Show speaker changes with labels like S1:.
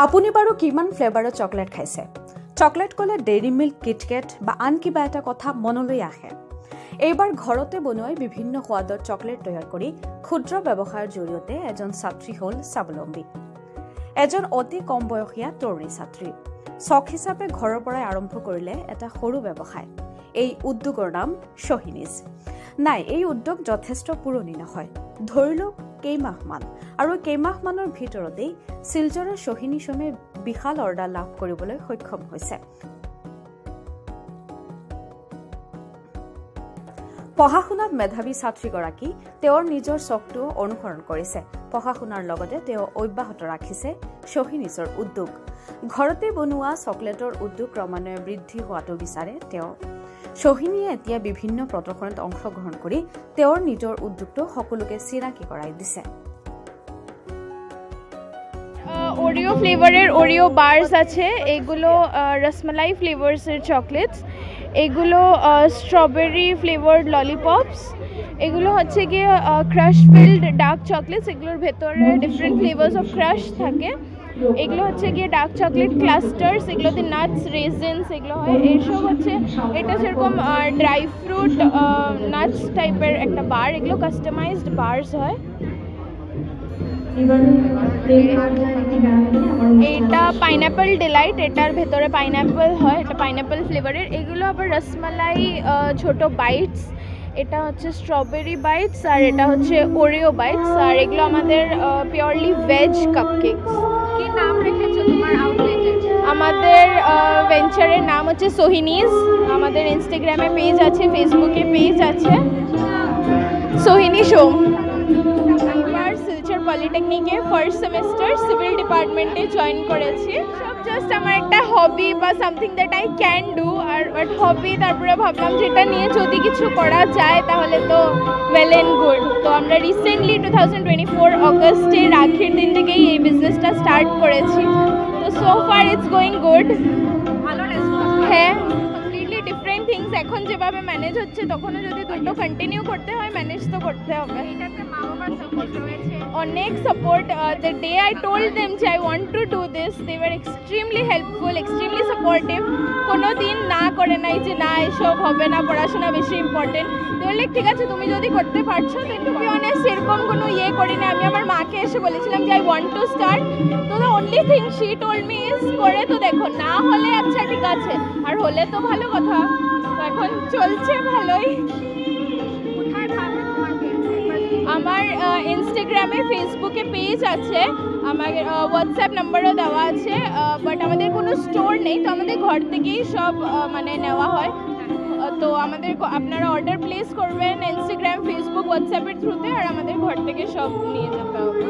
S1: আপুনি বাৰু কিমান ফ্লেভাৰৰ চকলেট খাইছে? চকলেট ক'লে ডেইৰী মিল্ক, কিটকেট বা আন কিবা এটা কথা মনলৈ আহে। এইবাৰ ঘৰতে বনোৱাই বিভিন্ন সোৱাদৰ চকলেট তৈয়াৰ কৰি ক্ষুদ্ৰ ব্যৱসায়ৰ জৰিয়তে এজন ছাত্ৰী হ'ল স্বাৱলম্বী। এজন অতি কম বয়সীয়া তৰুণী ছাত্ৰী চখ হিচাপে ঘৰৰ পৰাই আৰম্ভ কৰিলে এটা সৰু ব্যৱসায়। এই উদ্যোগৰ নাম সোহিনীজ। নাই, এই উদ্যোগ যথেষ্ট পুৰণি নহয়, ধৰি লওক কেইমাহমান, আৰু কেইমাহমানৰ ভিতৰতেই শিলচৰৰ সোহিনীজমে বিশাল অৰ্ডাৰ লাভ কৰিবলৈ সক্ষম হৈছে। পঢ়া শুনাত মেধাৱী ছাত্ৰীগৰাকী তেওঁৰ নিজৰ চখটো অনুসৰণ কৰিছে। পঢ়া শুনাৰ লগতে তেওঁ অব্যাহত ৰাখিছে সোহিনীজৰ উদ্যোগ। ঘৰতে বনোৱা চকলেটৰ উদ্যোগ ক্ৰমান্বয়ে বৃদ্ধি হোৱাটো বিচাৰে তেওঁ। সোহিনীয়ে এতিয়া বিভিন্ন প্ৰদৰ্শনীত অংশগ্ৰহণ কৰি তেওঁৰ নিজৰ উদ্যোগটো সকলোকে চিনাকি কৰাই দিছে।
S2: ওরিও ফ্লেভারের ওরিও বার্স আছে, এগুলো রসমালাই ফ্লেভার্সের চকলেটস, এগুলো স্ট্রবেরি ফ্লেভার্ড ললিপপস, এগুলো হচ্ছে গিয়ে ক্রাশ ফিল্ড ডার্ক চকলেটস, এগুলোর ভেতরে ডিফারেন্ট ফ্লেভার্স অফ ক্রাশ থাকে। এগুলো হচ্ছে গিয়ে ডার্ক চকলেট ক্লাস্টার্স, এগুলোতে নাটস, রেজিনস এগুলো হয়। এইসব হচ্ছে, এটা যেরকম ড্রাই ফ্রুট নাটস টাইপের একটা বার, এগুলো কাস্টমাইজড বার্স হয়। এটা পাইনাপল ডিলাইট, এটার ভেতরে পাইনাপল হয়, এটা পাইনাপল ফ্লেভারের। এগুলো আবার রসমালাই ছোট বাইটস, এটা হচ্ছে স্ট্রবেরি বাইটস, আর এটা হচ্ছে ওরিও বাইটস, আর এগুলো আমাদের পিওরলি ভেজ কাপকেকস।
S3: কি নাম রেখেছো তোমার আউটলেটের?
S2: আমাদের ভেঞ্চারের নাম হচ্ছে সোহিনীজ। আমাদের ইনস্টাগ্রামে পেজ আছে, ফেসবুকে পেজ আছে, সোহিনী শো। শিলচর পলিটেকনিকে ফার্স্ট সেমিস্টার সিভিল ডিপার্টমেন্টে জয়েন করেছি। সব জাস্ট আমার একটা হবি বা something that I can do, আর বাট হবি, তারপরে ভাবলাম যেটা নিয়ে যদি কিছু করা যায় তাহলে তো ওয়েল অ্যান্ড গুড। তো আমরা রিসেন্টলি 2024 অগস্টে রাখির দিন থেকেই এই বিজনেসটা স্টার্ট করেছি। তো so far it's going good,
S3: ভালো রেসপন্স।
S2: হ্যাঁ, কমপ্লিটলি ডিফারেন্ট থিংস এখন যেভাবে ম্যানেজ হচ্ছে, তখনও যদি দুটো কন্টিনিউ করতে হয়, ম্যানেজ তো করতে হবে।
S3: এটাতে মা বাবার সাপোর্ট রয়েছে?
S2: অনেক support. The day I told them যে I want to do this, they were extremely helpful, extremely supportive. কোনো দিন না করে নাই যে না এসব হবে না, পড়াশোনা বেশি ইম্পর্টেন্ট। তো বললে ঠিক আছে, তুমি যদি করতে পারছো। তো টু বি অনেস্ট এরকম কোনো ইয়ে করি না। আমি আমার মাকে এসে বলেছিলাম যে আই ওয়ান্ট টু স্টার্ট। তো the only thing she told me is করে তো দেখো, না হলে আচ্ছা ঠিক আছে, আর হলে তো ভালো কথা। তো এখন চলছে ভালোই।
S3: কোথায় পাবে তোমাকে?
S2: আমার ইনস্টাগ্রামে, ফেসবুকে পেজ আছে, আমার হোয়াটসঅ্যাপ নাম্বারও দেওয়া আছে, বাট আমাদের কোনো স্টোর নেই। তো আমাদের ঘর থেকেই সব মানে নেওয়া হয়। তো আমাদের আপনারা অর্ডার প্লেস করবেন ইনস্টাগ্রাম, ফেসবুক, হোয়াটসঅ্যাপের থ্রুতে, আর আমাদের ঘর থেকে সব নিয়ে যেতে হবে।